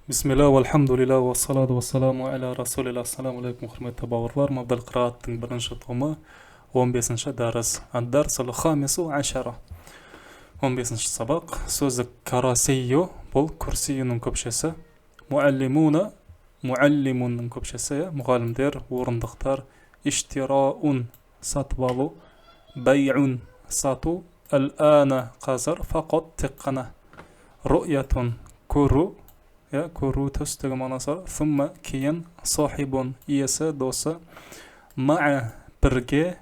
Bismillah, walhamdulillah, wassalatu wassalamu ala rasulillah. Assalamu alaikum, hurmatli bауырлар. Мабдал қирааттың бірінші томы, 15-ші дәріс. Ад-дарсул хамису ашара. 15-ші сабақ. Сөздік карасийю, бұл күрсиюның көпшесі. Муаллимуна, муаллимунның көпшесі, мұғалімдер, орындықтар. Иштираун, сатып алу. Байун, сату. Ал-ана, қазір, фақот, тек қана. Ру'ятун, көру. көру төстігі манасы бар. Thumma кейін сахибун иесі досы. Ма'a бірге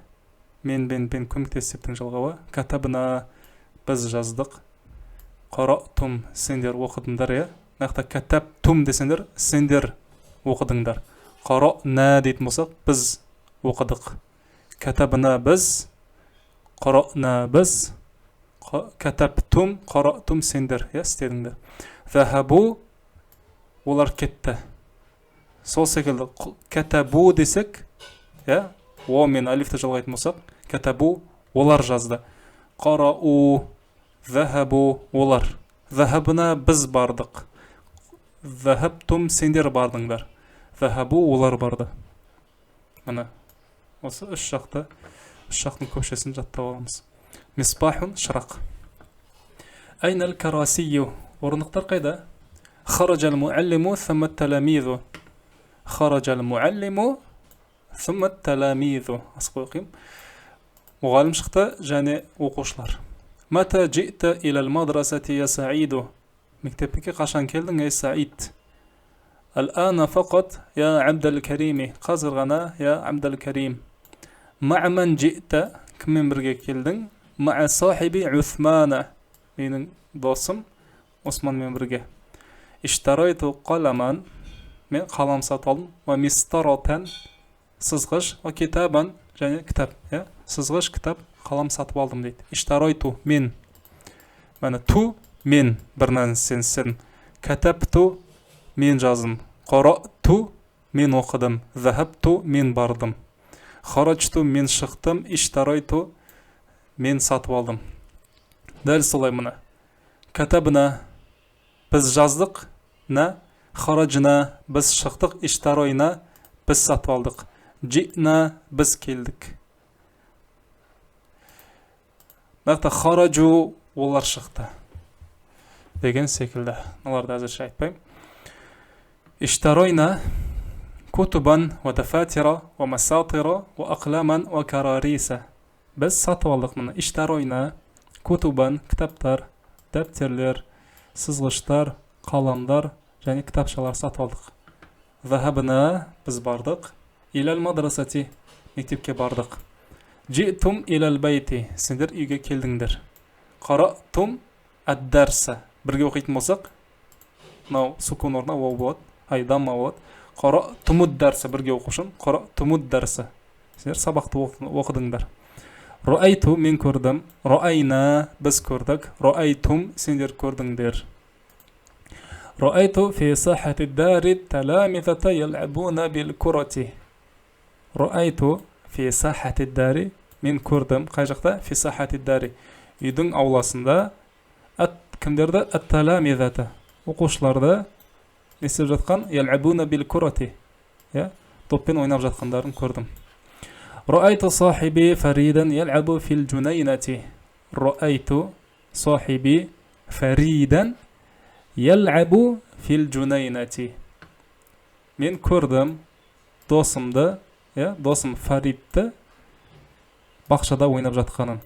мен көмектесіптің жалғауы. Катабна біз жаздық. Қаратум сендер оқыдыңдар. Мақта катабтум десендер сендер оқыдыңдар. Қаратна дейтін болсақ біз оқыдық. Катабна біз, қаратна біз, катабтум, қаратум сендер істедіңдер. Захабу олар кетті. Сол секілді катабу десек, о мен алифті жалғайтын болсақ, катабу олар жазды. Қарау, захабу олар. Захабына біз бардық. Захабтум сендер бардыңдар. Захабу олар барды. Мына осы үш жақтың көпшесін жаттап аламыз. Мисбахун шырақ. Айнал карасию. Орындықтар қайда? خرج المعلم ثم التلاميذ. خرج المعلم ثم التلاميذ. أسقوقيم. مغالم شختا جاني وقوشلار. متى جئت إلى المدرسة يا سعيد؟ مكتبك قاشان كيلدن يا سعيد. الآن فقط يا عبد الكريم. قازر غنا يا عبد الكريم. مع من جئت؟ كم من برقى كيلدن؟ مع صاحبي عثمان. من دوسم عثمان من برقى. اشتريت قلما من قلم ساتالم ومسطرة سызғыш وكتابا және кітап, сызғыш кітап қалам сатып алдым дейді. Иштарайту мен. Мәні ту мен бір нәрсесін. Катабту мен жаздым. Қарату мен оқыдым. Захабту мен бардым. Хараджту мен шықтым. Иштарайту мен сатып алдым. Дәл солай мына. Катабна біз жаздық. На хараджна біз шықтық. Иштарайна біз сатып алдық. Джина біз келдік. Мақта хараджу олар шықты деген секілді. Оларды әзірше айтпайым. Иштарайна кутубан ва дафатира ва масатира ва ақламан ва карариса. Біз сатып алдық мұны. Иштарайна кутубан кітаптар, дәптерлер, сызғыштар, қаламдар және кітапшалар сатып алдық. Захабна біз бардық. Илал мадрасати мектепке бардық. Джитум илал байти сендер үйге келдіңдер. Қаратум ад-дарса бірге оқитын болсақ, мынау сукун орнына вау болады, дамма болады. Қаратумуд дарса бірге оқушын. Қаратумуд дарса сендер сабақты оқыдыңдар. Руайту мен көрдім. Руайна біз көрдік. Руайтум сендер көрдіңдер. رأيت في ساحة الدار التلامذة يلعبون بالكرة. رأيت في ساحة الدار من كردم قاجقتا في ساحة الدار үйдің ауласында кімдерді التلامذة оқушыларды не істеп жатқан يلعبون بالكرة доппен ойнап жатқандарын көрдім. رأيت صاحبي فريدا يلعب في الجنينة. رأيت صاحبي فريدا يلعب في الجنينة. мен көрдім досымды, досым Фаридті бақшада ойнап жатқанын.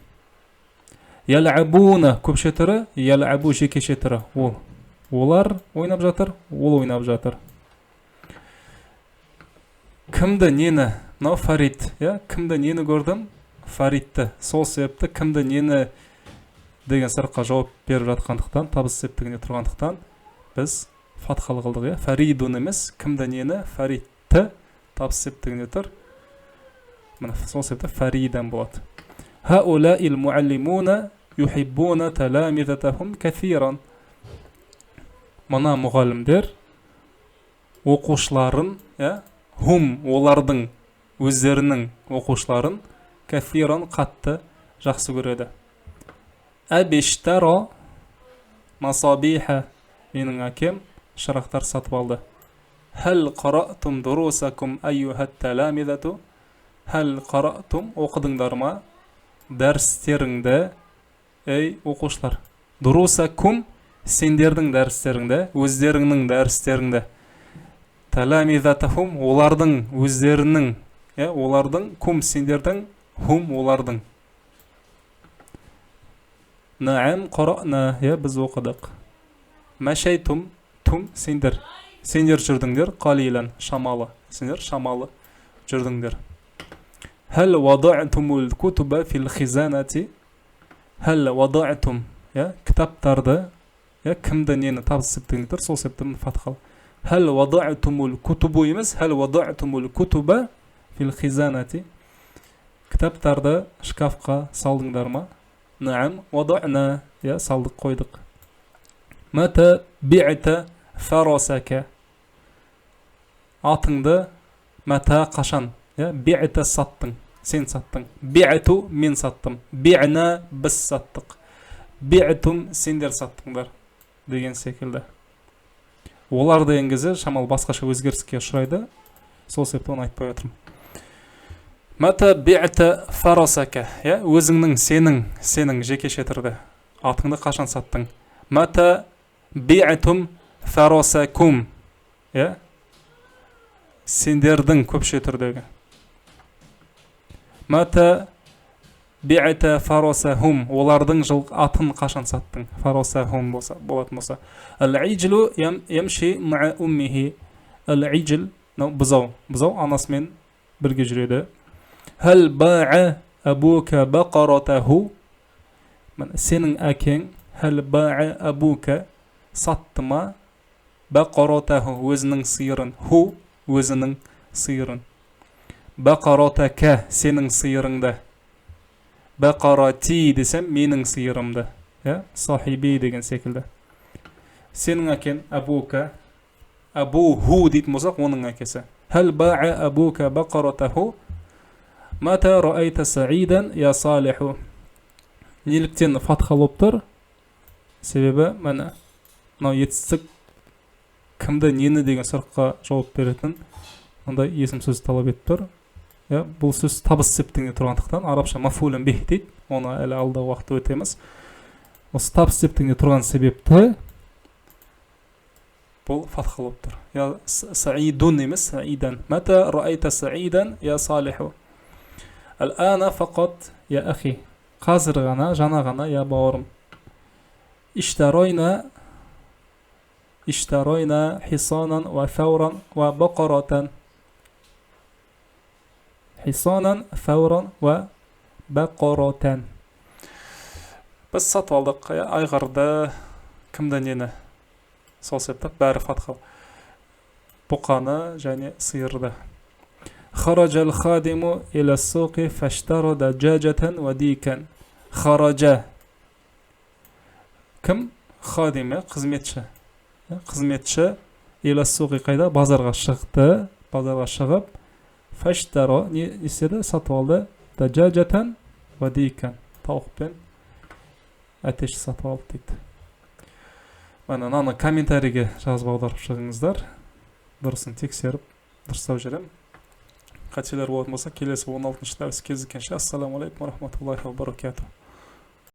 Ял'абуна көпше түрі, ял'абу жекеше түрі. Олар ойнап жатыр, ол ойнап жатыр. Кімді нені? Мынау Фарид, кімді нені көрдім? Фаридті. Сол себепті кімді нені деген сұраққа жауап беріп жатқандықтан, табыс септігіне тұрғандықтан біз фатхалы қылдық. Фаридун емес, кімді нені? Фаридті табыс септігіне тұр. Сол себепті Фаридан болады. هؤلاء المعلمون يحبون تلامذتهم كثيرا. Мына мұғалімдер оқушыларын, олардың өздерінің оқушыларын кафиран қатты жақсы көреді. Әбиштара масабиха менің әкем шырақтар сатып алды. Хәл қаратум дурусакум айюхат таламидату. Хәл қаратум оқыдыңдар ма дәрістеріңді, ей оқушылар. Дурусакум сендердің дәрістеріңді, өздеріңнің дәрістеріңді. Таламидатахум олардың өздерінің, олардың кум сендердің, хум олардың. Наам қарана, біз оқыдық. Мәшәйтум тум сендер жүрдіңдер, қалилан шамалы, сендер шамалы жүрдіңдер. Хәл вадa'тумул кутуба фил хизанати. Хәл вадa'тум, кітаптарды, кімді нені табыстыңдер, сол себептен фатхал. Хәл вадa'тумул кутубу емес, хәл вадa'тумул кутуба фил хизанати. Кітаптарды шкафқа салдыңдар ма? Наам вадa'на, салдық қойдық. Мата би'та фарасака. Атыңды мата қашан? Би'та саттың, сен саттың. Би'ту мен саттым. Би'на біз саттық. Би'тум сендер саттыңдар деген секілді. Олар деген кезде шамал басқаша өзгеріске ұшырайды. Сол себепті оны айтпай отырмын. Мата би'та фарасака, өзіңнің, сенің жекеше түрде атыңды қашан саттың? Мата би'тум фарасакум, сендердің көпше түрдегі. Мата би'та фарасахум, олардың атын қашан саттың? Фарасахум болатын болса. Ал-иджлу ямши ма'a уммихи. Ал-иджл, бұзау анасымен бірге жүреді. Хәл ба'a абука бақаратаху. Сенің әкең хәл ба'a абука сатты ма бақаратаху, өзінің сиырын. Ху, өзінің сиырын. Бақаратака, сенің сиырыңды. Бақарати десем, менің сиырымды. Сахиби деген секілді. Сенің әкен абука, абу-ху дейтін болсақ, оның әкесі. Хәл ба'a абука бақаратаху. Мата раайта саидан я салиху. Неліктен фатхалып тұр? Себебі, мәні, етістік кімді, нені деген сұраққа жауап беретін ондай есім сөз талап етіп тұр. Бұл сөз табыс септіңде тұрғандықтан, арабша мафулен бих дейді, оны әлі алда уақытта өтеміз. Осы табыс септіңде тұрған себепті бұл фатхалып тұр. Я саидун емес, саидан. Мата раайта саидан я салиху. Әл-ана фақат я ахи. Қазір ғана, жана ғана, я бауырым. Иштаройна хисанан ва фауран ва бақаратан. Хисанан, фауран ва бақаратан. Біз сатып алдық айғырды, кімді нені? Сол себепті бәрі фатхал. Бұқаны және сиырды. Хараджал хадиму иля суқи фаштара даджаджатан ва дикан. Хараджа. Кім? Хадиме, қызметші. Қызметші иля суқи қайда? Базарға шықты. Базарға шығып фаштара, не істеді? Сатып алды. Даджаджатан ва дикан. Тауықпен әтеш сатып алды дейді. Мынаны комментарийге жазып аударып шығыңыздар. Дұрысын тексеріп, дұрыстап жүрем. Қателер болатын болса, келесі 16-шы дәріс кездескенше. Ассаламу алейкум ва рахматуллахи ва баракатух.